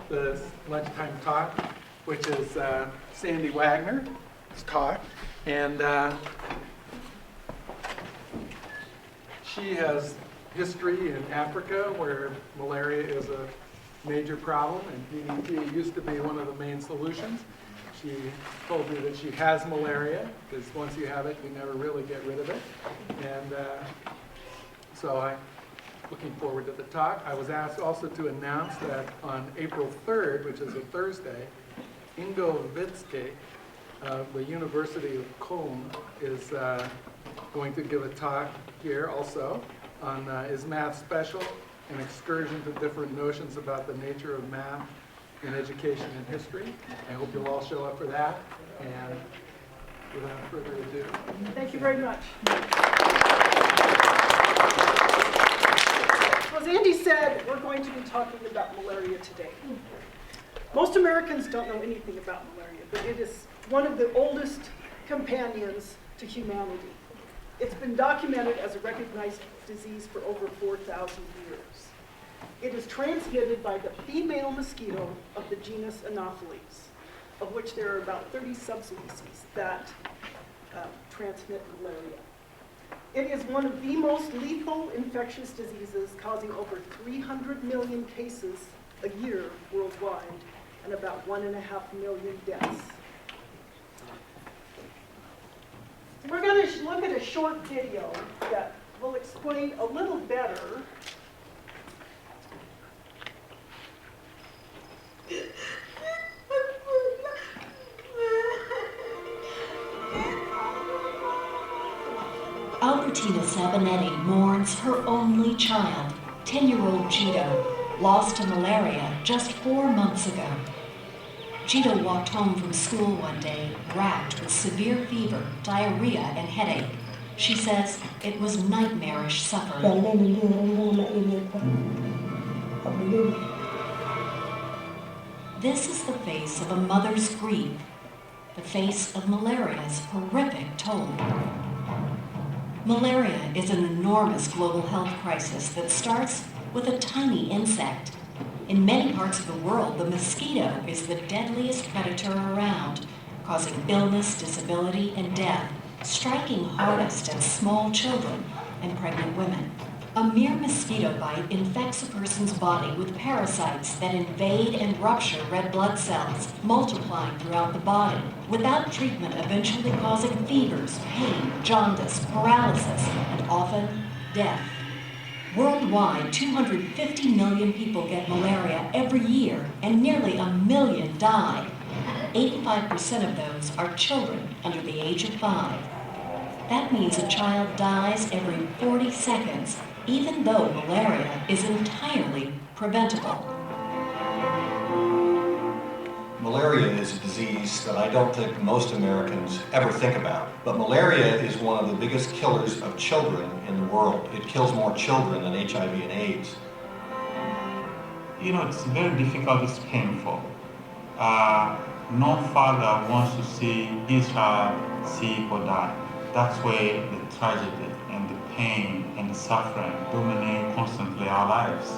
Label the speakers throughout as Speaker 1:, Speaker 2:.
Speaker 1: the lunchtime talk, which is Sandy Wagner's talk. And she has history in Africa where malaria is a major problem, and DDT used to be one of the main solutions. She told me that she has malaria, because once you have it, you never really get rid of it. And so I'm looking forward to the talk. I was asked also to announce that on April 3rd, which is a Thursday, Ingo Witzke of the University of Köln is going to give a talk here also on is math special, an excursion to different notions about the nature of math in education and history. I hope you'll all show up for that. And without further ado.
Speaker 2: Thank you very much. As Andy said, we're going to be talking about malaria today. Most Americans don't know anything about malaria, but it is one of the oldest companions to humanity. It's been documented as a recognized disease for over 4,000 years. It is transmitted by the female mosquito of the genus Anopheles, of which there are about 30 subspecies that transmit malaria. It is one of the most lethal infectious diseases, causing over 300 million cases a year worldwide and about 1.5 million deaths. We're going to look at a short video that will explain a little better
Speaker 3: Albertina Sabonetti mourns her only child, 10-year-old Gito, lost to malaria just 4 months ago. Gito walked home from school one day, racked with severe fever, diarrhea, and headache. She says it was nightmarish suffering. This is the face of a mother's grief, the face of malaria's horrific toll. Malaria is an enormous global health crisis that starts with a tiny insect. In many parts of the world, the mosquito is the deadliest predator around, causing illness, disability, and death, striking hardest at small children and pregnant women. A mere mosquito bite infects a person's body with parasites that invade and rupture red blood cells, multiplying throughout the body, without treatment eventually causing fevers, pain, jaundice, paralysis, and often death. Worldwide, 250 million people get malaria every year, and nearly 1 million die. 85% of those are children under the age of 5. That means a child dies every 40 seconds, even though malaria is entirely preventable.
Speaker 4: Malaria is a disease that I don't think most Americans ever think about. But malaria is one of the biggest killers of children in the world. It kills more children than HIV and AIDS.
Speaker 5: You know, it's very difficult, it's painful. No father wants to see his child sick or die. That's where the tragedy and the pain and the suffering dominate constantly our lives.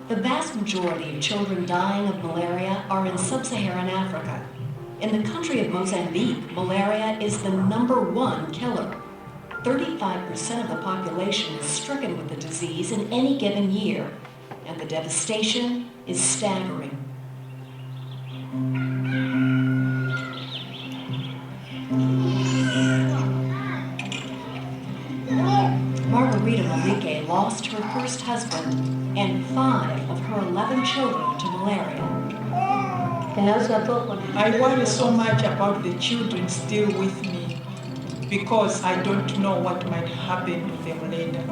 Speaker 3: The vast majority of children dying of malaria are in sub-Saharan Africa. In the country of Mozambique, malaria is the #1 killer. 35% of the population is stricken with the disease in any given year, and the devastation is staggering. Margarita Malike lost her first husband and 5 of her 11 children to malaria.
Speaker 6: I worry so much about the children still with me because I don't know what might happen to them later.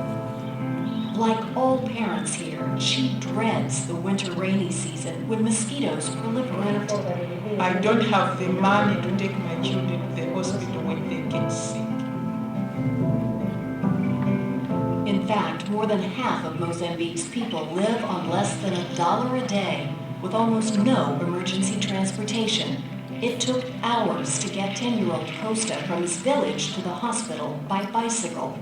Speaker 3: Like all parents here, she dreads the winter rainy season when mosquitoes proliferate.
Speaker 6: I don't have the money to take my children to the hospital when they get sick.
Speaker 3: In fact, more than half of Mozambique's people live on less than $1 a day, with almost no emergency transportation. It took hours to get 10-year-old Costa from his village to the hospital by bicycle.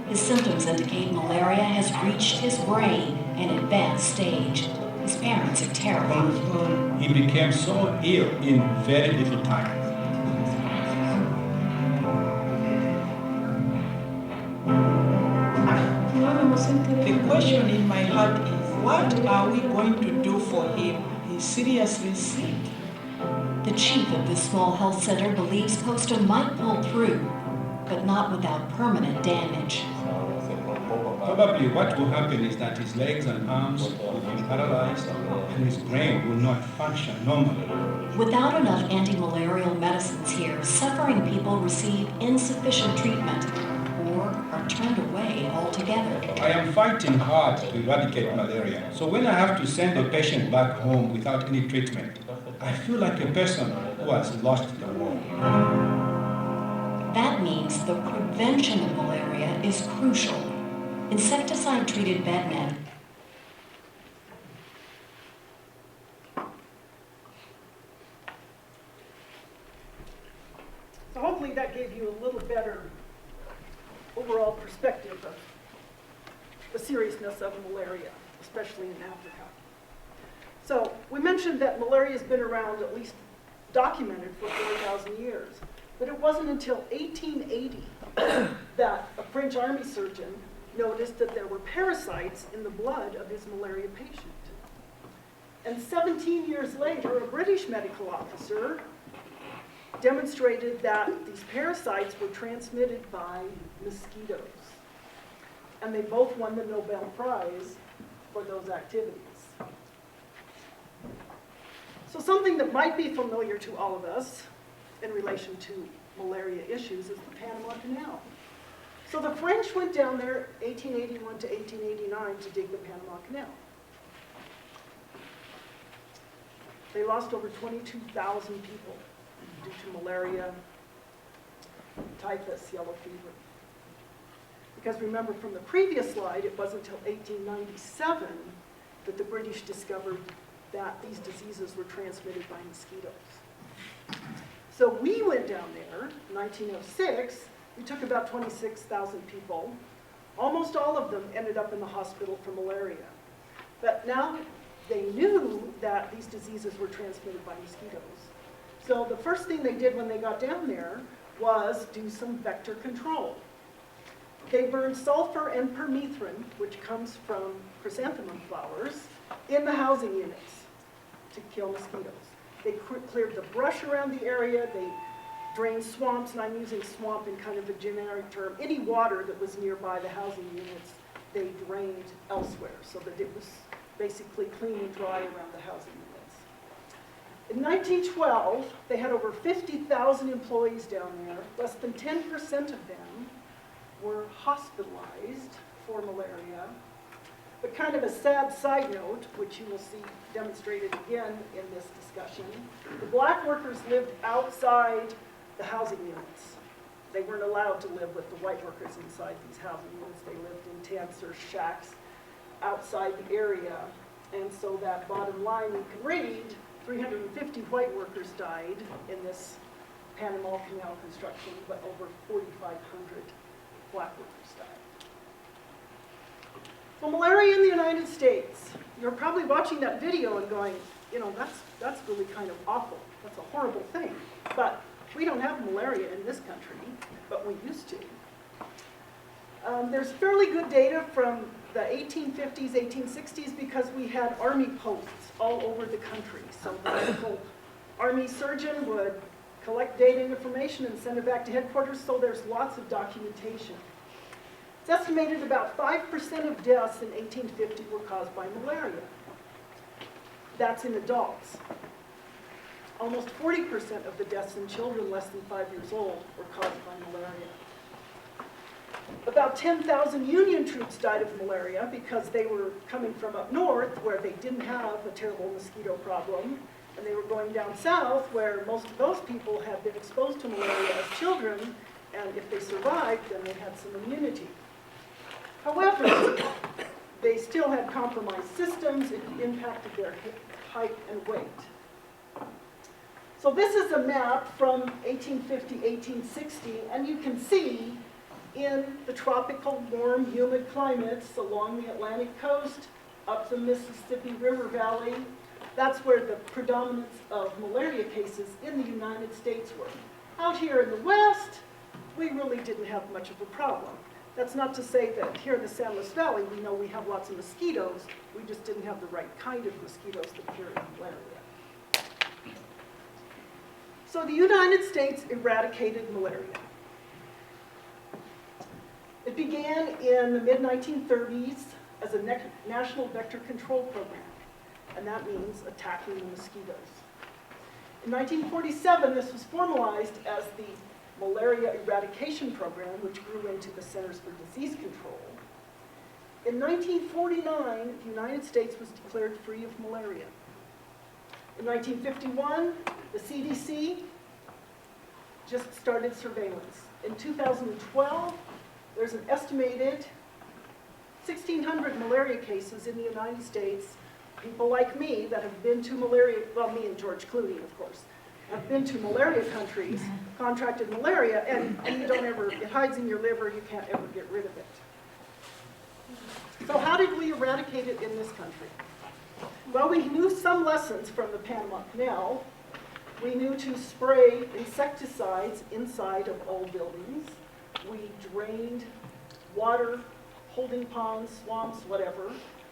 Speaker 3: His symptoms indicate malaria has reached his brain, an advanced stage. His parents are terrified.
Speaker 7: He became so ill in very little time.
Speaker 6: The question in my heart is, what are we going to do for him? He's seriously sick.
Speaker 3: The chief of this small health center believes Costa might pull through, but not without permanent damage.
Speaker 7: Probably what will happen is that his legs and arms will be paralyzed and his brain will not function normally.
Speaker 3: Without enough anti-malarial medicines here, suffering people receive insufficient treatment or are turned away altogether.
Speaker 7: I am fighting hard to eradicate malaria, so when I have to send a patient back home without any treatment, I feel like a person who has lost the war.
Speaker 3: That means the prevention of malaria is crucial. Insecticide-treated bednet
Speaker 2: So hopefully that gave you a little better overall perspective of the seriousness of malaria, especially in Africa. So we mentioned that malaria has been around, at least documented, for 4,000 years. But it wasn't until 1880 that a French army surgeon noticed that there were parasites in the blood of his malaria patient. And 17 years later, a British medical officer demonstrated that these parasites were transmitted by mosquitoes. And they both won the Nobel Prize for those activities. So something that might be familiar to all of us in relation to malaria issues is the Panama Canal. So the French went down there 1881 to 1889 to dig the Panama Canal. They lost over 22,000 people due to malaria, typhus, yellow fever. Because remember from the previous slide, it wasn't until 1897 that the British discovered that these diseases were transmitted by mosquitoes. So we went down there in 1906. We took about 26,000 people. Almost all of them ended up in the hospital for malaria. But now they knew that these diseases were transmitted by mosquitoes. So the first thing they did when they got down there was do some vector control. They burned sulfur and permethrin, which comes from chrysanthemum flowers, in the housing units to kill mosquitoes. They cleared the brush around the area. They drained swamps, and I'm using swamp in kind of a generic term. Any water that was nearby the housing units, they drained elsewhere so that it was basically clean and dry around the housing units. In 1912, they had over 50,000 employees down there. Less than 10% of them were hospitalized for malaria. But kind of a sad side note, which you will see demonstrated again in this discussion, the black workers lived outside the housing units. They weren't allowed to live with the white workers inside these housing units. They lived in tents or shacks outside the area. And so that bottom line we can read, 350 white workers died in this Panama Canal construction, but over 4,500 black workers died. So malaria in the United States. You're probably watching that video and going, you know, that's really kind of awful. That's a horrible thing. But we don't have malaria in this country, but we used to. There's fairly good data from the 1850s, 1860s, because we had army posts all over the country. So the local army surgeon would collect data and information and send it back to headquarters, so there's lots of documentation. It's estimated about 5% of deaths in 1850 were caused by malaria. That's in adults. Almost 40% of the deaths in children less than 5 years old were caused by malaria. About 10,000 Union troops died of malaria because they were coming from up north where they didn't have a terrible mosquito problem, and they were going down south where most of those people had been exposed to malaria as children, and if they survived, then they had some immunity. However, they still had compromised systems. It impacted their height and weight. So this is a map from 1850, 1860, and you can see in the tropical, warm, humid climates along the Atlantic coast, up the Mississippi River Valley. That's where the predominance of malaria cases in the United States were. Out here in the West, we really didn't have much of a problem. That's not to say that here in the San Luis Valley, we know we have lots of mosquitoes. We just didn't have the right kind of mosquitoes that carry malaria. So the United States eradicated malaria. It began in the mid-1930s as a national vector control program, and that means attacking the mosquitoes. In 1947, this was formalized as the Malaria Eradication Program, which grew into the Centers for Disease Control. In 1949, the United States was declared free of malaria. In 1951, the CDC just started surveillance. In 2012, there's an estimated 1,600 malaria cases in the United States. People like me that have been to malaria, well, me and George Clooney, of course, have been to malaria countries, contracted malaria, and you don't ever, it hides in your liver, you can't ever get rid of it. So how did we eradicate it in this country? Well, we knew some lessons from the Panama Canal. We knew to spray insecticides inside of all buildings. We drained water, holding ponds, swamps, whatever.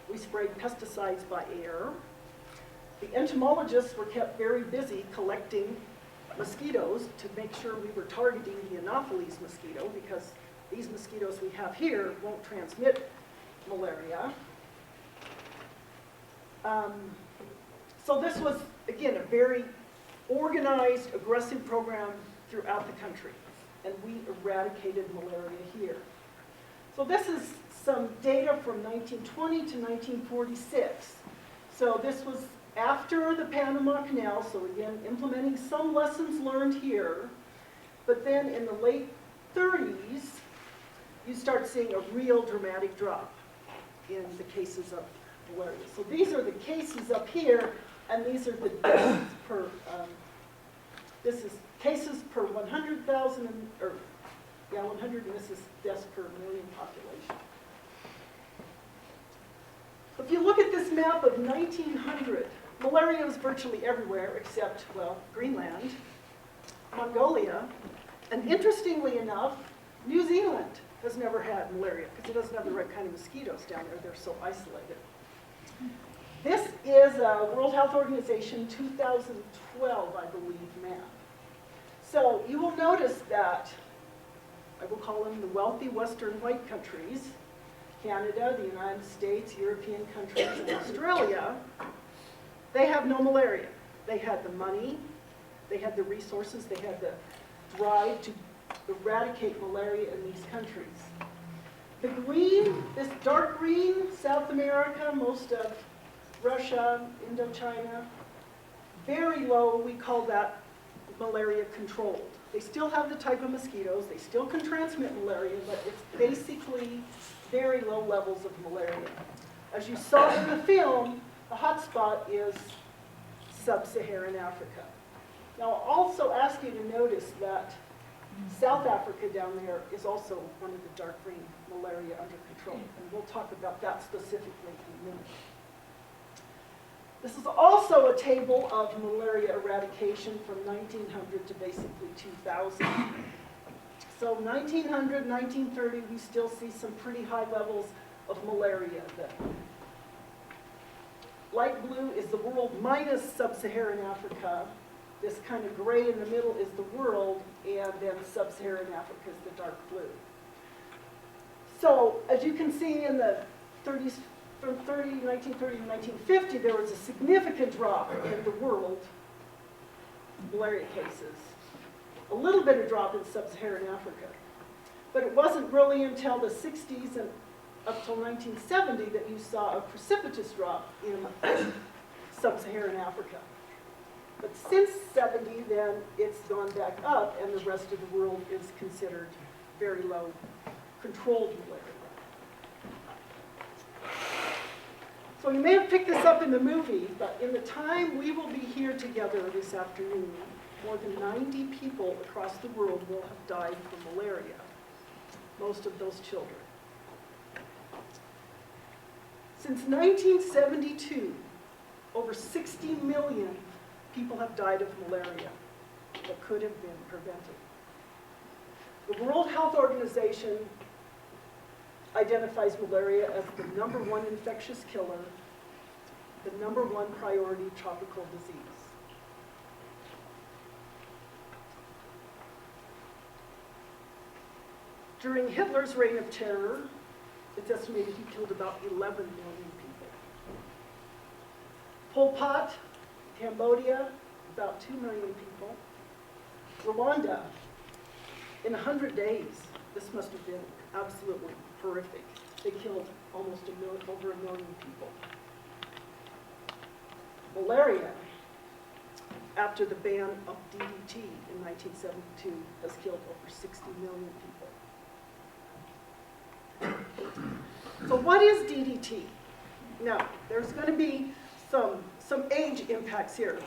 Speaker 2: We sprayed pesticides by air. The entomologists were kept very busy collecting mosquitoes to make sure we were targeting the Anopheles mosquito, because these mosquitoes we have here won't transmit malaria. So this was, again, a very organized, aggressive program throughout the country, and we eradicated malaria here. So this is some data from 1920 to 1946. So this was after the Panama Canal, so again, implementing some lessons learned here. But then in the late 30s, you start seeing a real dramatic drop in the cases of malaria. So these are the cases up here, and these are the deaths per, this is cases per 100,000, or yeah, 100, and this is deaths per million population. If you look at this map of 1900, malaria was virtually everywhere except, well, Greenland, Mongolia, and interestingly enough, New Zealand has never had malaria because it doesn't have the right kind of mosquitoes down there. They're so isolated. This is a World Health Organization 2012, I believe, map. So you will notice that, I will call them the wealthy Western white countries, Canada, the United States, European countries, and Australia, they have no malaria. They had the money, they had the resources, they had the drive to eradicate malaria in these countries. The green, this dark green, South America, most of Russia, Indochina, very low, we call that malaria controlled. They still have the type of mosquitoes, they still can transmit malaria, but it's basically very low levels of malaria. As you saw in the film, the hot spot is sub-Saharan Africa. Now I'll also ask you to notice that South Africa down there is also one of the dark green malaria under control, and we'll talk about that specifically in a minute. This is also a table of malaria eradication from 1900 to basically 2000. So 1900, 1930, we still see some pretty high levels of malaria. The light blue is the world minus sub-Saharan Africa. This kind of gray in the middle is the world, and then sub-Saharan Africa is the dark blue. So as you can see in the 30s, from 1930 to 1950, there was a significant drop in the world malaria cases. A little bit of drop in sub-Saharan Africa. But it wasn't really until the 60s and up till 1970 that you saw a precipitous drop in sub-Saharan Africa. But since 70, then it's gone back up, and the rest of the world is considered very low controlled malaria. So you may have picked this up in the movie, but in the time we will be here together this afternoon, more than 90 people across the world will have died from malaria. most of those children. Since 1972, over 60 million people have died of malaria that could have been prevented. The World Health Organization identifies malaria as the #1 infectious killer, the #1 priority tropical disease. During Hitler's reign of terror, it's estimated he killed about 11 million people. Pol Pot, Cambodia, about 2 million people. Rwanda, in 100 days, this must have been absolutely horrific. They killed almost over a million people. Malaria, after the ban of DDT in 1972, has killed over 60 million people. So what is DDT? Now, there's going to be some age impacts here.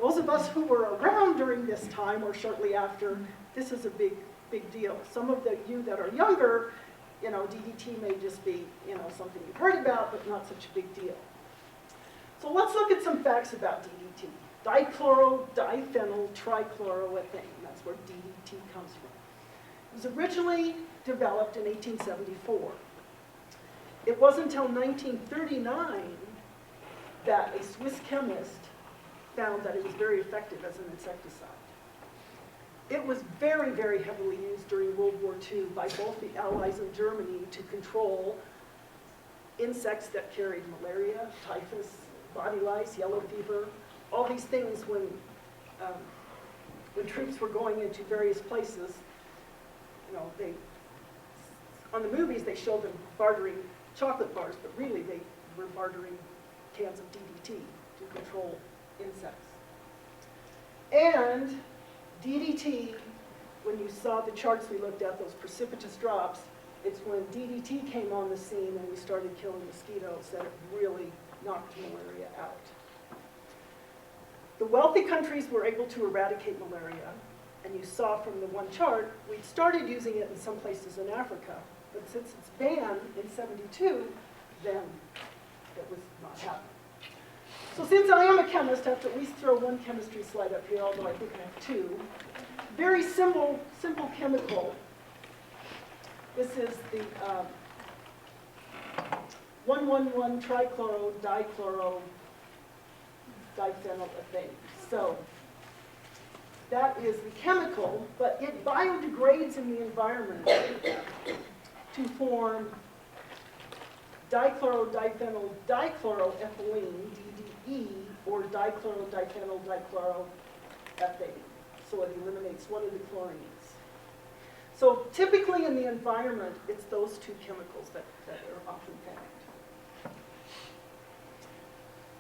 Speaker 2: Those of us who were around during this time or shortly after, this is a big deal. Some of you that are younger, DDT may just be, something you've heard about, but not such a big deal. So let's look at some facts about DDT. Dichloro, diphenyl, trichloroethane. That's where DDT comes from. It was originally developed in 1874. It wasn't until 1939 that a Swiss chemist found that it was very effective as an insecticide. It was very, very heavily used during World War II by both the Allies and Germany to control insects that carried malaria, typhus, body lice, yellow fever, all these things when troops were going into various places. On the movies they showed them bartering chocolate bars, but really they were bartering cans of DDT to control insects. And DDT, when you saw the charts we looked at, those precipitous drops, it's when DDT came on the scene and we started killing mosquitoes that it really knocked malaria out. The wealthy countries were able to eradicate malaria, and you saw from the one chart, we'd started using it in some places in Africa, but since it's banned in 72, then it was not happening. So since I am a chemist, I have to at least throw one chemistry slide up here, although I think I have two. Very simple chemical. This is the 1,1,1 trichloro dichloro diphenylethane. So that is the chemical, but it biodegrades in the environment to form dichloro-diphenyl dichloroethylene, DDE, or dichloro-diphenyl dichloroethane. So it eliminates one of the chlorines. So typically in the environment, it's those two chemicals that are often found.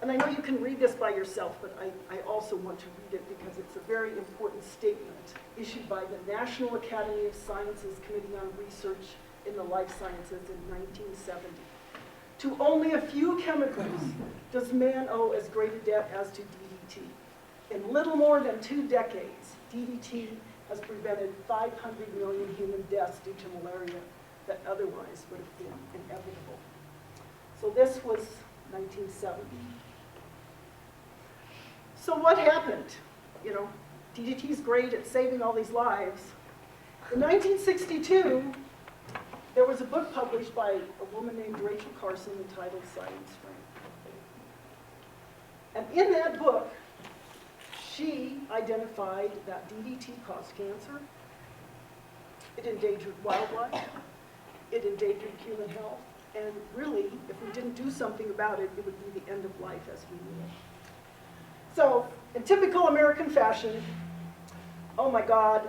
Speaker 2: And I know you can read this by yourself, but I also want to read it because it's a very important statement issued by the National Academy of Sciences Committee on Research in the Life Sciences in 1970. To only a few chemicals does man owe as great a debt as to DDT. In little more than 2 decades, DDT has prevented 500 million human deaths due to malaria that otherwise would have been inevitable. So this was 1970. So what happened? DDT is great at saving all these lives. In 1962, there was a book published by a woman named Rachel Carson entitled Science Frame. And in that book, she identified that DDT caused cancer, it endangered wildlife, it endangered human health, and really, if we didn't do something about it, it would be the end of life as we knew it. So, in typical American fashion, oh my God,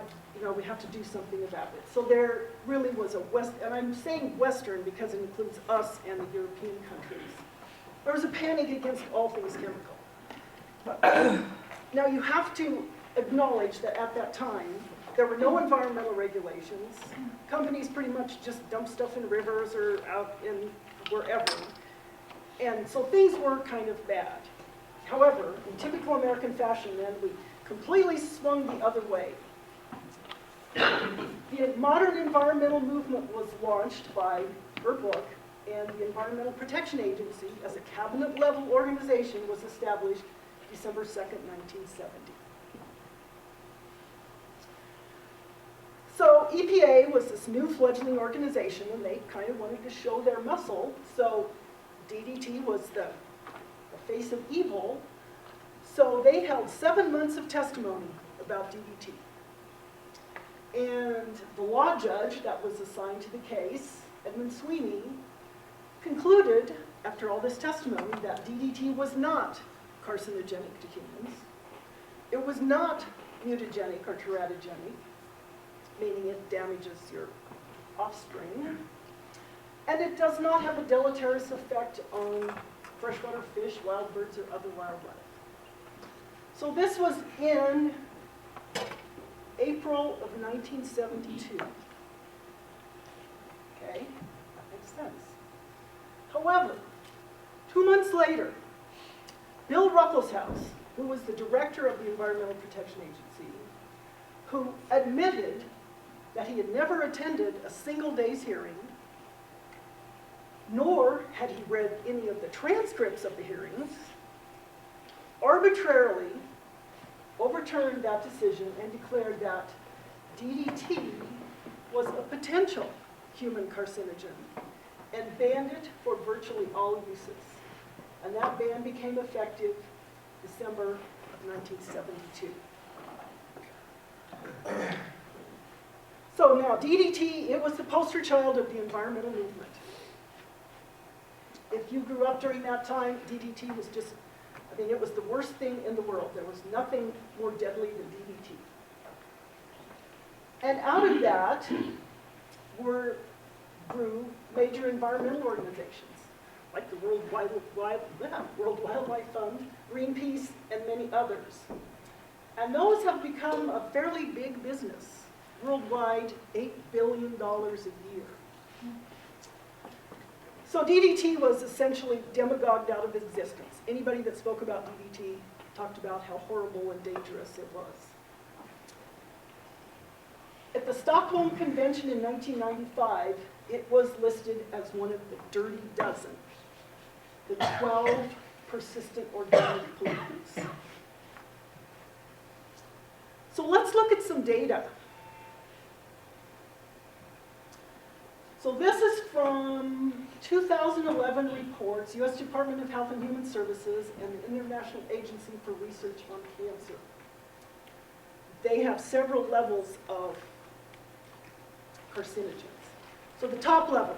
Speaker 2: we have to do something about it. So there really was a and I'm saying Western because it includes us and the European countries. There was a panic against all things chemical. Now you have to acknowledge that at that time, there were no environmental regulations. Companies pretty much just dumped stuff in rivers or out in wherever. And so things were kind of bad. However, in typical American fashion then, we completely swung the other way. The The modern environmental movement was launched by her book, and the Environmental Protection Agency, as a cabinet-level organization, was established December 2nd, 1970. So EPA was this new fledgling organization, and they kind of wanted to show their muscle. So DDT was the face of evil. So they held 7 months of testimony about DDT. And the law judge that was assigned to the case, Edmund Sweeney, concluded, after all this testimony, that DDT was not carcinogenic to humans. It was not mutagenic or teratogenic, meaning it damages your offspring. And it does not have a deleterious effect on freshwater fish, wild birds, or other wildlife. So this was in April of 1972. Okay, that makes sense. However, 2 months later, Bill Ruckelshaus, who was the director of the Environmental Protection Agency, who admitted that he had never attended a single day's hearing, nor had he read any of the transcripts of the hearings, arbitrarily overturned that decision and declared that DDT was a potential human carcinogen and banned it for virtually all uses. And that ban became effective December of 1972. So now DDT, it was the poster child of the environmental movement. If you grew up during that time, DDT was just, I mean, it was the worst thing in the world. There was nothing more deadly than DDT. And out of that grew major environmental organizations, like the World Wildlife Fund, Greenpeace, and many others. And those have become a fairly big business. Worldwide, $8 billion a year. So DDT was essentially demagogued out of existence. Anybody that spoke about DDT talked about how horrible and dangerous it was. At the Stockholm Convention in 1995, it was listed as one of the dirty dozen, the 12 persistent organic pollutants. So let's look at some data. So this is from 2011 reports, U.S. Department of Health and Human Services and the International Agency for Research on Cancer. They have several levels of carcinogens. So the top level,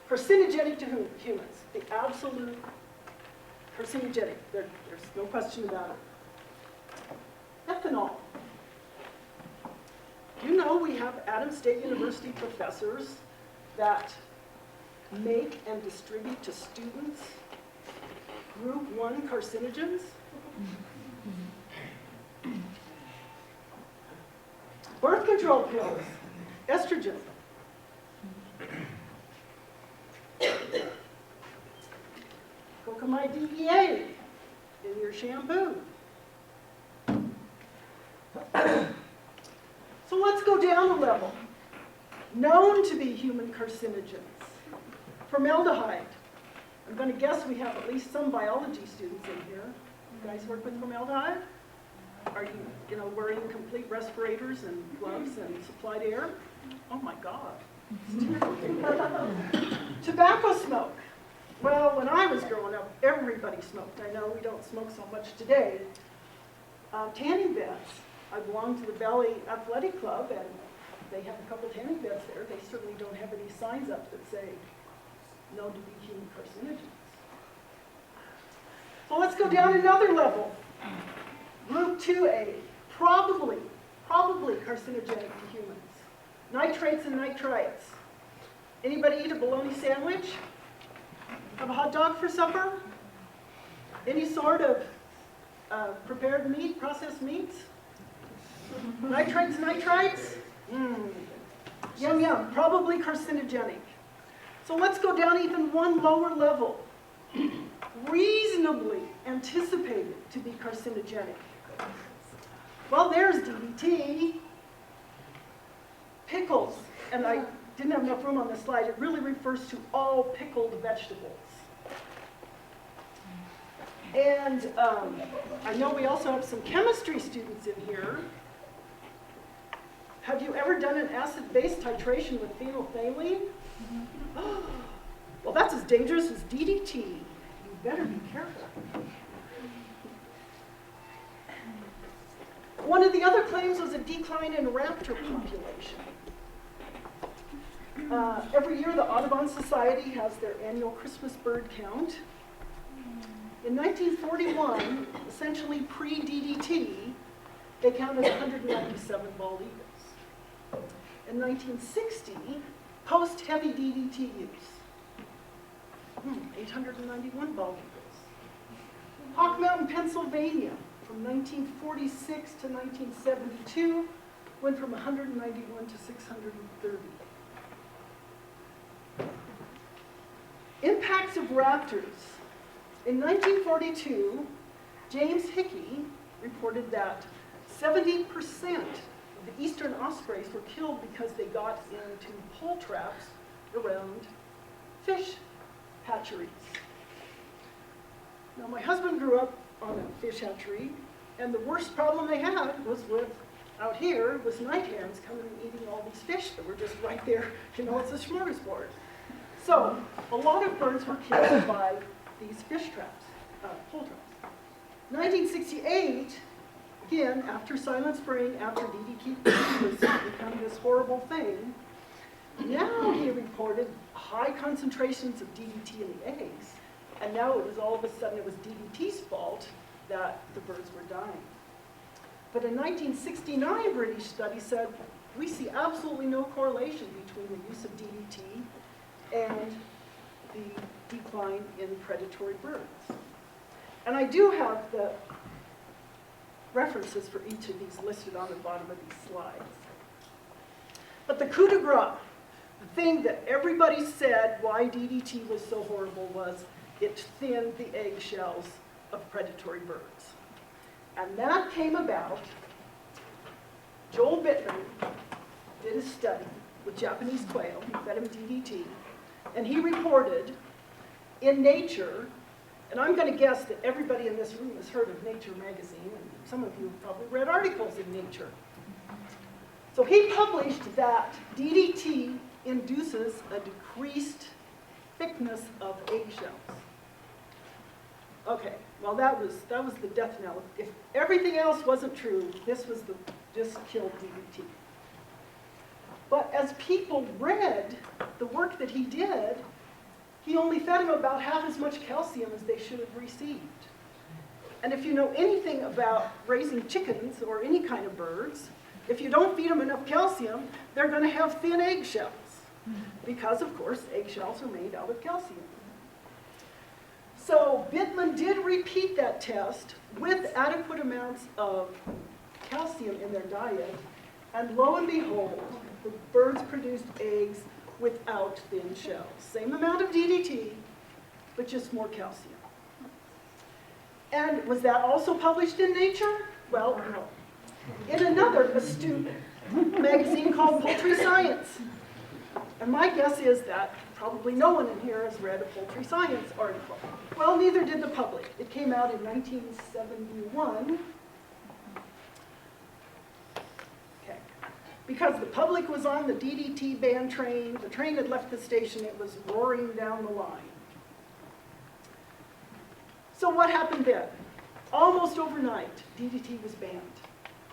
Speaker 2: carcinogenic to humans, the absolute carcinogenic, there's no question about it. Ethanol. You know we have Adams State University professors that make and distribute to students group 1 carcinogens. Birth control pills, estrogen. Cocamide DEA in your shampoo. So let's go down a level. Known to be human carcinogens. Formaldehyde. I'm going to guess we have at least some biology students in here. You guys work with formaldehyde? Are you, wearing complete respirators and gloves and supplied air? Oh my God. Tobacco smoke. Well, when I was growing up, everybody smoked. I know we don't smoke so much today. Tanning beds. I belong to the Valley Athletic Club, and they have a couple tanning beds there. They certainly don't have any signs up that say known to be human carcinogens. So let's go down another level. Group 2A, probably carcinogenic to humans. Nitrates and nitrites. Anybody eat a bologna sandwich? Have a hot dog for supper? Any sort of prepared meat, processed meats? Nitrates, nitrites? Yum, yum, probably carcinogenic. So let's go down even one lower level. Reasonably anticipated to be carcinogenic. Well, there's DDT. pickles, and I didn't have enough room on the slide, it really refers to all pickled vegetables. And I know we also have some chemistry students in here. Have you ever done an acid-base titration with phenolphthalein? Well, that's as dangerous as DDT. You better be careful. One of the other claims was a decline in raptor population. Every year, the Audubon Society has their annual Christmas bird count. In 1941, essentially pre-DDT, they counted 197 bald eagles. In 1960, post-heavy DDT use, 891 bald eagles. Hawk Mountain, Pennsylvania, from 1946 to 1972, went from 191 to 630. Impacts of raptors. In 1942, James Hickey reported that 70% of the eastern ospreys were killed because they got into pole traps around fish hatcheries. Now, my husband grew up on a fish hatchery, and the worst problem they had was out here, was night hens coming and eating all these fish that were just right there. You know, it's a smorgasbord. So, a lot of birds were killed by these fish traps, pole traps. 1968, again, after Silent Spring, after DDT was become this horrible thing, now he reported high concentrations of DDT in the eggs, and now it was all of a sudden it was DDT's fault that the birds were dying. But a 1969 British study said, we see absolutely no correlation between the use of DDT and the decline in predatory birds. And I do have the references for each of these listed on the bottom of these slides. But the coup de grace, the thing that everybody said why DDT was so horrible was it thinned the eggshells of predatory birds. And that came about, Joel Bittman did a study with Japanese quail, he fed him DDT, and he reported in Nature, and I'm going to guess that everybody in this room has heard of Nature magazine, and some of you have probably read articles in Nature. So he published that DDT induces a decreased thickness of eggshells. Okay, well that was the death knell. If everything else wasn't true, this killed DDT. But as people read the work that he did, he only fed them about half as much calcium as they should have received. And if you know anything about raising chickens or any kind of birds, if you don't feed them enough calcium, they're going to have thin eggshells. Because, of course, eggshells are made out of calcium. So Bittman did repeat that test with adequate amounts of calcium in their diet, and lo and behold, the birds produced eggs without thin shells. Same amount of DDT, but just more calcium. And was that also published in Nature? Well, no. In another astute magazine called Poultry Science. And my guess is that probably no one in here has read a Poultry Science article. Well, neither did the public. It came out in 1971. Okay. Because the public was on the DDT ban train, the train had left the station, it was roaring down the line. So what happened then? Almost overnight, DDT was banned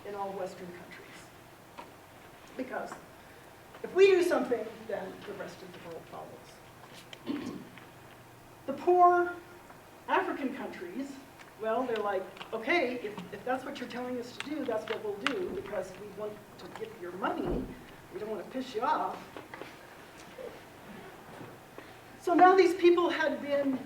Speaker 2: in all Western countries. Because if we do something, then the rest of the world follows. The poor African countries, well, they're like, okay, if that's what you're telling us to do, that's what we'll do, because we want to give your money. We don't want to piss you off. So now these people had been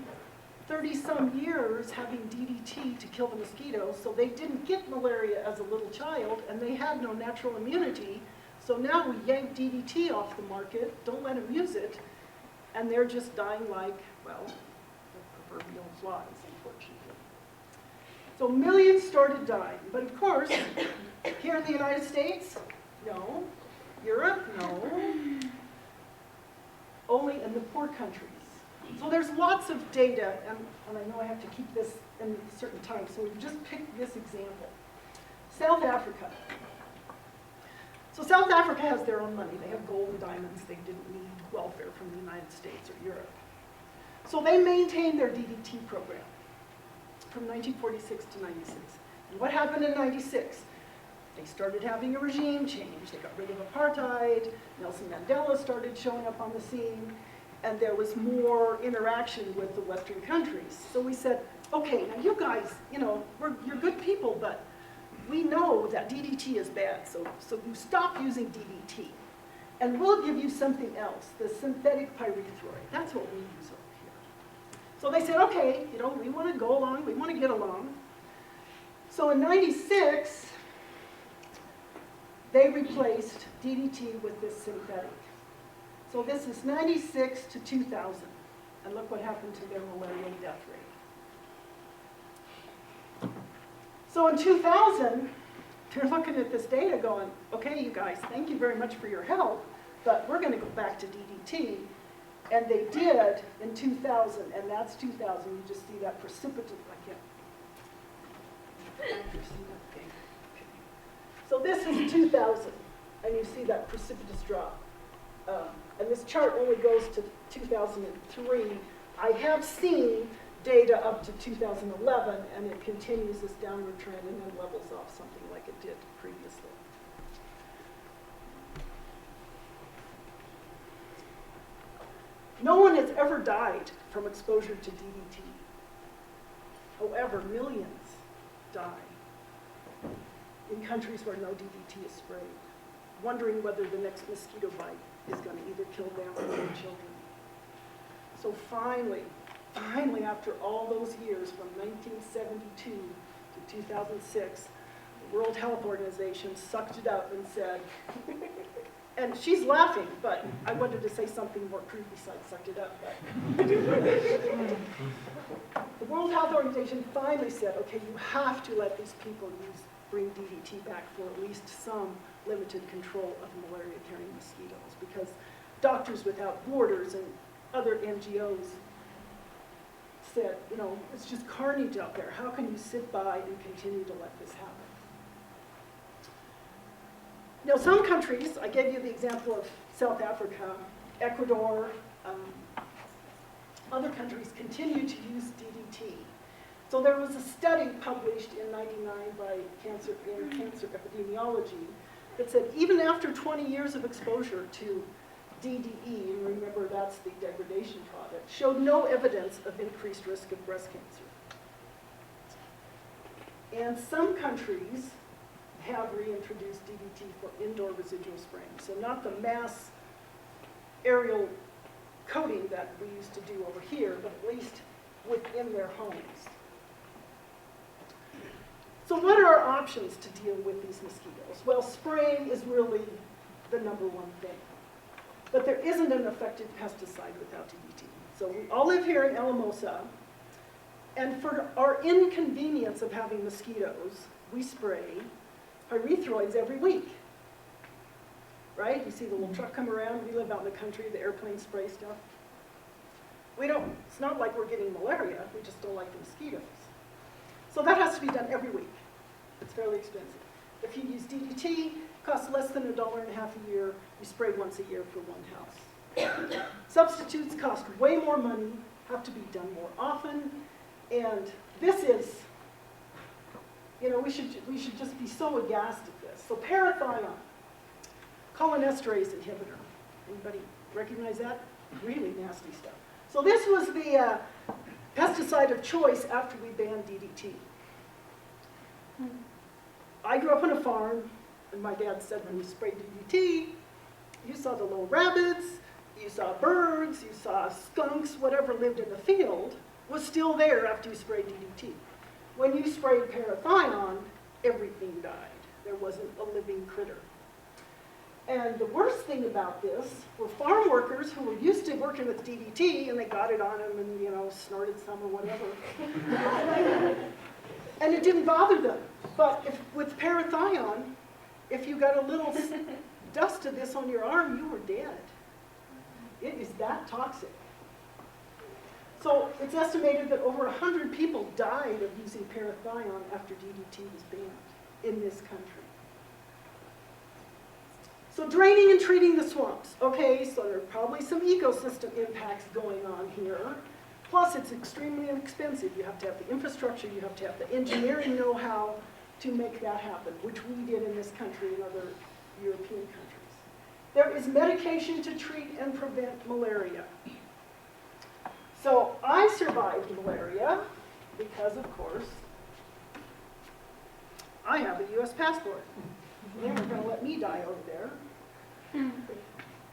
Speaker 2: 30-some years having DDT to kill the mosquitoes, so they didn't get malaria as a little child, and they had no natural immunity. So now we yank DDT off the market, don't let them use it, and they're just dying like, well, the proverbial flies, unfortunately. So millions started dying. But of course, here in the United States, no. Europe? No. Only in the poor countries. So there's lots of data, and I know I have to keep this in a certain time, so we've just picked this example. South Africa. So South Africa has their own money. They have gold and diamonds. They didn't need welfare from the United States or Europe. So they maintained their DDT program from 1946 to 96. And what happened in 96? They started having a regime change. They got rid of apartheid. Nelson Mandela started showing up on the scene. And there was more interaction with the Western countries. So we said, okay, now you guys, you're good people, but we know that DDT is bad, so you stop using DDT. And we'll give you something else, the synthetic pyrethroid. That's what we use over here. So they said, okay, we want to go along, we want to get along. So in 96, they replaced DDT with this synthetic. So this is 96 to 2000. And look what happened to their malaria death rate. So in 2000, they're looking at this data going, okay, you guys, thank you very much for your help, but we're going to go back to DDT. And they did in 2000, and that's 2000. You just see that precipitous, I can't see that thing. Okay. So this is 2000, and you see that precipitous drop. And this chart only goes to 2003. I have seen data up to 2011, and it continues this downward trend and then levels off something like it did previously. No one has ever died from exposure to DDT. However, millions die in countries where no DDT is sprayed, wondering whether the next mosquito bite is going to either kill them or their children. So finally, after all those years, from 1972 to 2006, the World Health Organization sucked it up and said, and she's laughing, but I wanted to say something more crude besides sucked it up. But the World Health Organization finally said, okay, you have to let these people bring DDT back for at least some limited control of malaria-carrying mosquitoes, because Doctors Without Borders and other NGOs said, it's just carnage out there. How can you sit by and continue to let this happen? Now, some countries, I gave you the example of South Africa, Ecuador, other countries continue to use DDT. So there was a study published in '99 by Cancer Epidemiology that said even after 20 years of exposure to DDE, and remember that's the degradation product, showed no evidence of increased risk of breast cancer. And some countries have reintroduced DDT for indoor residual spraying. So not the mass aerial coating that we used to do over here, but at least within their homes. So what are our options to deal with these mosquitoes? Well, spraying is really the number one thing. But there isn't an effective pesticide without DDT. So we all live here in Alamosa, and for our inconvenience of having mosquitoes, we spray pyrethroids every week. Right? You see the little truck come around. We live out in the country, the airplane spray stuff. It's not like we're getting malaria, we just don't like the mosquitoes. So that has to be done every week. It's fairly expensive. If you use DDT, it costs less than $1.50 a year. You spray once a year for one house. Substitutes cost way more money, have to be done more often, and this is, we should just be so aghast at this. So parathion, cholinesterase inhibitor. Anybody recognize that? Really nasty stuff. So this was the pesticide of choice after we banned DDT. I grew up on a farm, and my dad said when you sprayed DDT, you saw the little rabbits, you saw birds, you saw skunks, whatever lived in the field was still there after you sprayed DDT. When you sprayed parathion, everything died. There wasn't a living critter. And the worst thing about this were farm workers who were used to working with DDT, and they got it on them and, snorted some or whatever. And it didn't bother them. But with parathion, if you got a little dust of this on your arm, you were dead. It is that toxic. So it's estimated that over 100 people died of using parathion after DDT was banned in this country. So draining and treating the swamps. Okay, so there are probably some ecosystem impacts going on here. Plus, it's extremely expensive. You have to have the infrastructure, you have to have the engineering know-how to make that happen, which we did in this country and other European countries. There is medication to treat and prevent malaria. So I survived malaria because, of course, I have a US passport. They weren't going to let me die over there.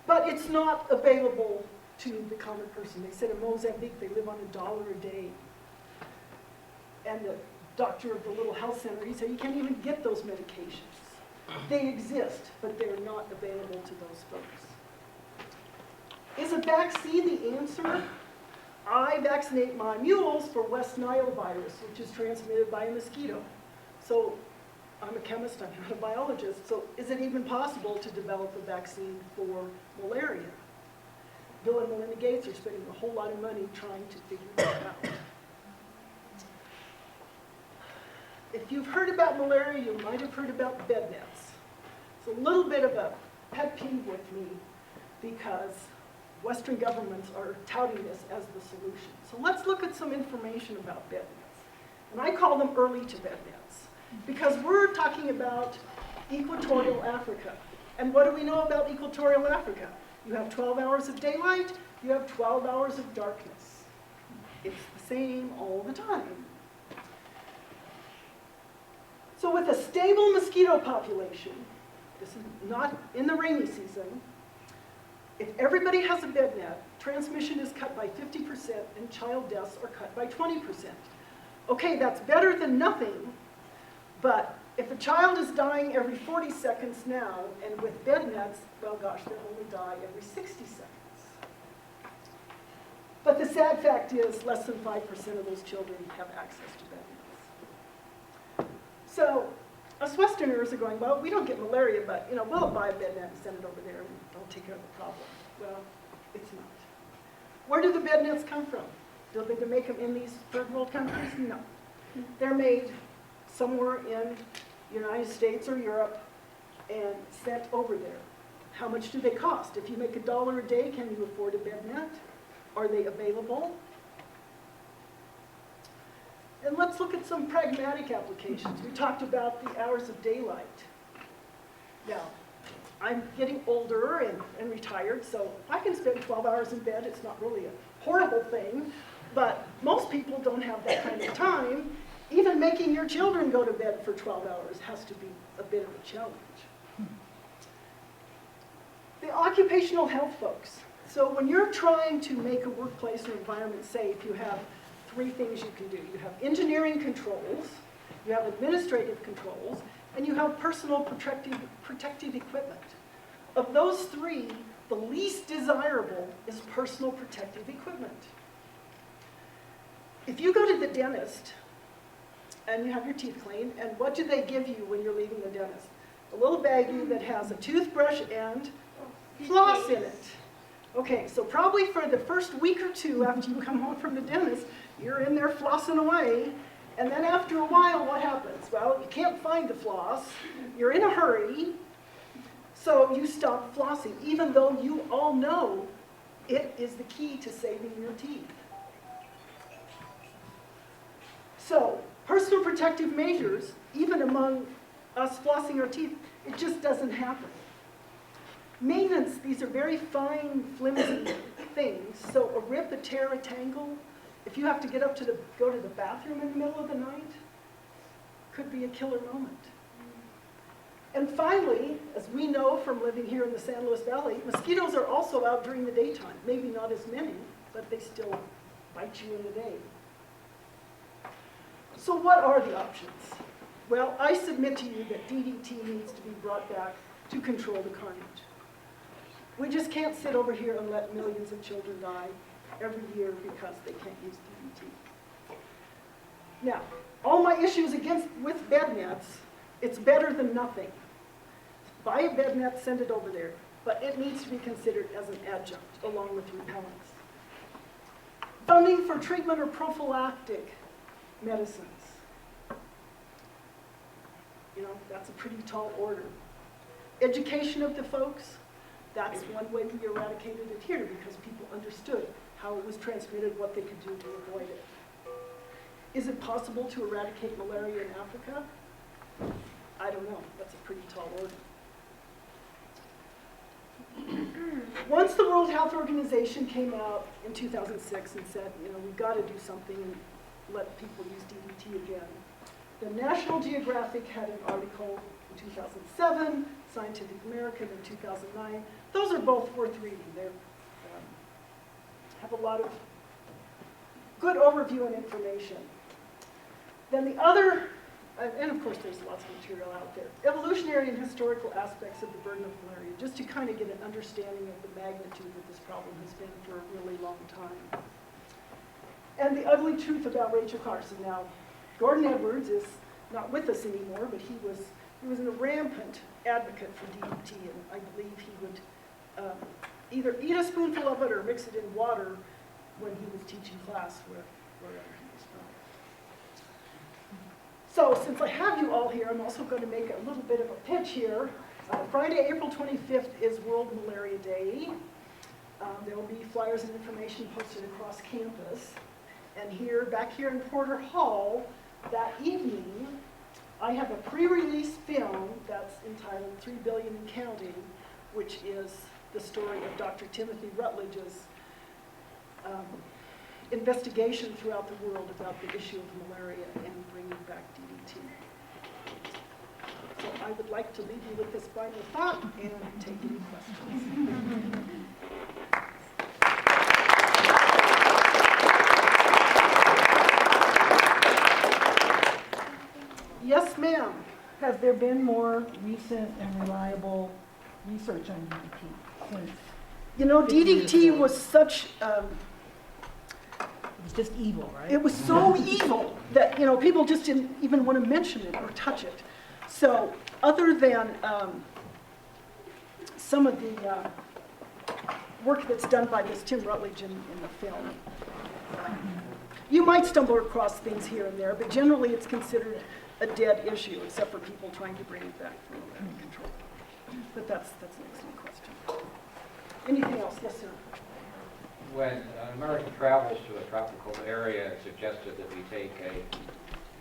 Speaker 2: But it's not available to the common person. They said in Mozambique they live on $1 a day. And the doctor of the little health center, he said you can't even get those medications. They exist, but they're not available to those folks. Is a vaccine the answer? I vaccinate my mules for West Nile virus, which is transmitted by a mosquito. So I'm a chemist, I'm not a biologist, so is it even possible to develop a vaccine for malaria? Bill and Melinda Gates are spending a whole lot of money trying to figure that out. If you've heard about malaria, you might have heard about bed nets. It's a little bit of a pet peeve with me because Western governments are touting this as the solution. So let's look at some information about bed nets. And I call them early to bed nets because we're talking about equatorial Africa. And what do we know about equatorial Africa? You have 12 hours of daylight, you have 12 hours of darkness. It's the same all the time. So with a stable mosquito population, this is not in the rainy season, if everybody has a bed net, transmission is cut by 50% and child deaths are cut by 20%. Okay, that's better than nothing, but if a child is dying every 40 seconds now, and with bed nets, well gosh, they'll only die every 60 seconds. But the sad fact is less than 5% of those children have access to bed nets. So us Westerners are going, well, we don't get malaria, but we'll buy a bed net and send it over there and they'll take care of the problem. Well, it's not. Where do the bed nets come from? Do they make them in these third world countries? No. They're made somewhere in the United States or Europe and sent over there. How much do they cost? If you make $1 a day, can you afford a bed net? Are they available? And let's look at some pragmatic applications. We talked about the hours of daylight. Now, I'm getting older and retired, so if I can spend 12 hours in bed, it's not really a horrible thing, but most people don't have that kind of time. Even making your children go to bed for 12 hours has to be a bit of a challenge. The occupational health folks. So when you're trying to make a workplace or environment safe, you have 3 things you can do. You have engineering controls, you have administrative controls, and you have personal protective equipment. Of those 3, the least desirable is personal protective equipment. If you go to the dentist and you have your teeth cleaned, and what do they give you when you're leaving the dentist? A little baggie that has a toothbrush and floss in it. Okay, so probably for the first week or 2 after you come home from the dentist, you're in there flossing away, and then after a while, what happens? Well, you can't find the floss, you're in a hurry, so you stop flossing, even though you all know it is the key to saving your teeth. So, personal protective measures, even among us flossing our teeth, it just doesn't happen. Maintenance, these are very fine, flimsy things. So a rip, a tear, a tangle, if you have to get up to go to the bathroom in the middle of the night, could be a killer moment. And finally, as we know from living here in the San Luis Valley, mosquitoes are also out during the daytime. Maybe not as many, but they still bite you in the day. So what are the options? Well, I submit to you that DDT needs to be brought back to control the carnage. We just can't sit over here and let millions of children die every year because they can't use DDT. Now, all my issues with bed nets, it's better than nothing. buy a bed net, send it over there. But it needs to be considered as an adjunct along with repellents. Funding for treatment or prophylactic medicines. You know, that's a pretty tall order. Education of the folks, that's one way we eradicated it here because people understood how it was transmitted, what they could do to avoid it. Is it possible to eradicate malaria in Africa? I don't know. That's a pretty tall order. Once the World Health Organization came out in 2006 and said, you know, we've got to do something and let people use DDT again, the National Geographic had an article in 2007, Scientific American in 2009. Those are both worth reading. They have a lot of good overview and information. Then the other, and of course there's lots of material out there, evolutionary and historical aspects of the burden of malaria, just to kind of get an understanding of the magnitude that this problem has been for a really long time. And the ugly truth about Rachel Carson. Now, Gordon Edwards is not with us anymore, but he was a rampant advocate for DDT, and I believe he would either eat a spoonful of it or mix it in water when he was teaching class wherever he was from. So since I have you all here, I'm also going to make a little bit of a pitch here. Friday, April 25th is World Malaria Day. There will be flyers and information posted across campus. And here, back here in Porter Hall, that evening, I have a pre-release film that's entitled 3 Billion and Counting, which is the story of Dr. Timothy Rutledge's investigation throughout the world about the issue of malaria and bringing back DDT. So I would like to leave you with this final thought and take any questions. Yes, ma'am.
Speaker 8: Has there been more recent and reliable research on DDT since?
Speaker 2: You know, DDT was such,
Speaker 8: It was just evil, right?
Speaker 2: it was so evil that, you know, people just didn't even want to mention it or touch it. So other than some of the work that's done by this Tim Rutledge in the film, you might stumble across things here and there, but generally it's considered a dead issue, except for people trying to bring it back from control. But that's an excellent question. Anything else? Yes, sir.
Speaker 9: When an American travels to a tropical area, it's suggested that we take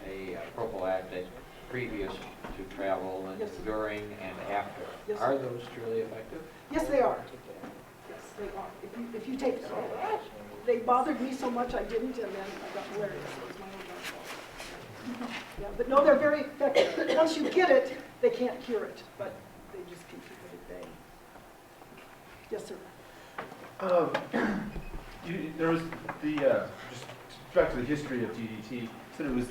Speaker 9: a prophylactic previous to travel and
Speaker 2: Yes.
Speaker 9: during and after.
Speaker 2: Yes,
Speaker 9: Are
Speaker 2: sir.
Speaker 9: those truly effective?
Speaker 2: Yes, they are. Yes, they are. If you take them. They bothered me so much I didn't, and then I got malaria, so it was my own fault. Yeah, but no, they're very effective. Once you get it, they can't cure it, but they just can keep it at bay. Yes, sir.
Speaker 10: There was the just back to the history of DDT. Said it was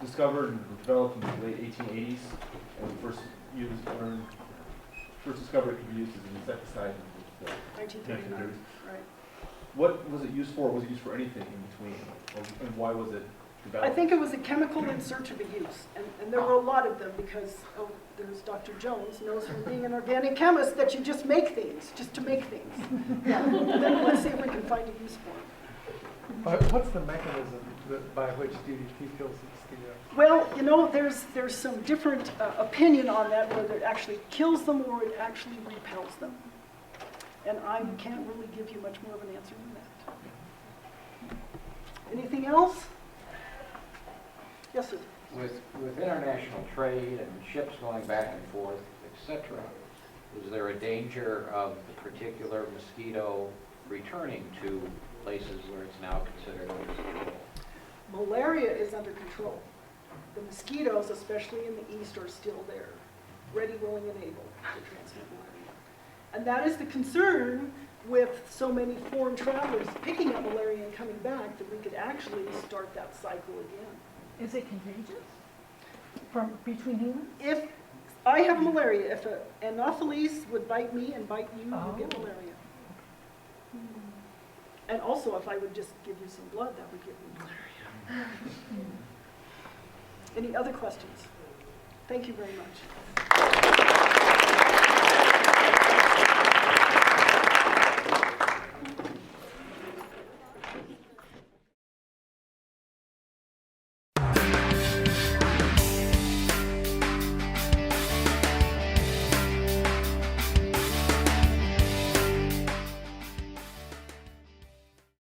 Speaker 10: discovered and developed in the late 1880s, and first discovered it could be used as an insecticide in the
Speaker 2: 1939. Right.
Speaker 10: What was it used for? Was it used for anything in between, and why was it developed?
Speaker 2: I think it was a chemical in search of a use, and there were a lot of them because, there's Dr. Jones, knows from being an organic chemist that you just make things, just to make things. Yeah. Then let's see if we can find a use for it.
Speaker 1: What's the mechanism by which DDT kills the mosquito?
Speaker 2: Well, you know, there's some different opinion on that, whether it actually kills them or it actually repels them. And I can't really give you much more of an answer than that. Anything else? Yes, sir.
Speaker 9: With international trade and ships going back and forth, etc., is there a danger of the particular mosquito returning to places where it's now considered under control?
Speaker 2: Malaria is under control. The mosquitoes, especially in the east, are still there, ready, willing, and able to transmit malaria. And that is the concern with so many foreign travelers picking up malaria and coming back, that we could actually start that cycle again.
Speaker 8: Is it contagious between humans?
Speaker 2: If I have malaria, if an Anopheles would bite me and bite you, you get malaria. And also, if I would just give you some blood, that would give you malaria. Any other questions? Thank you very much.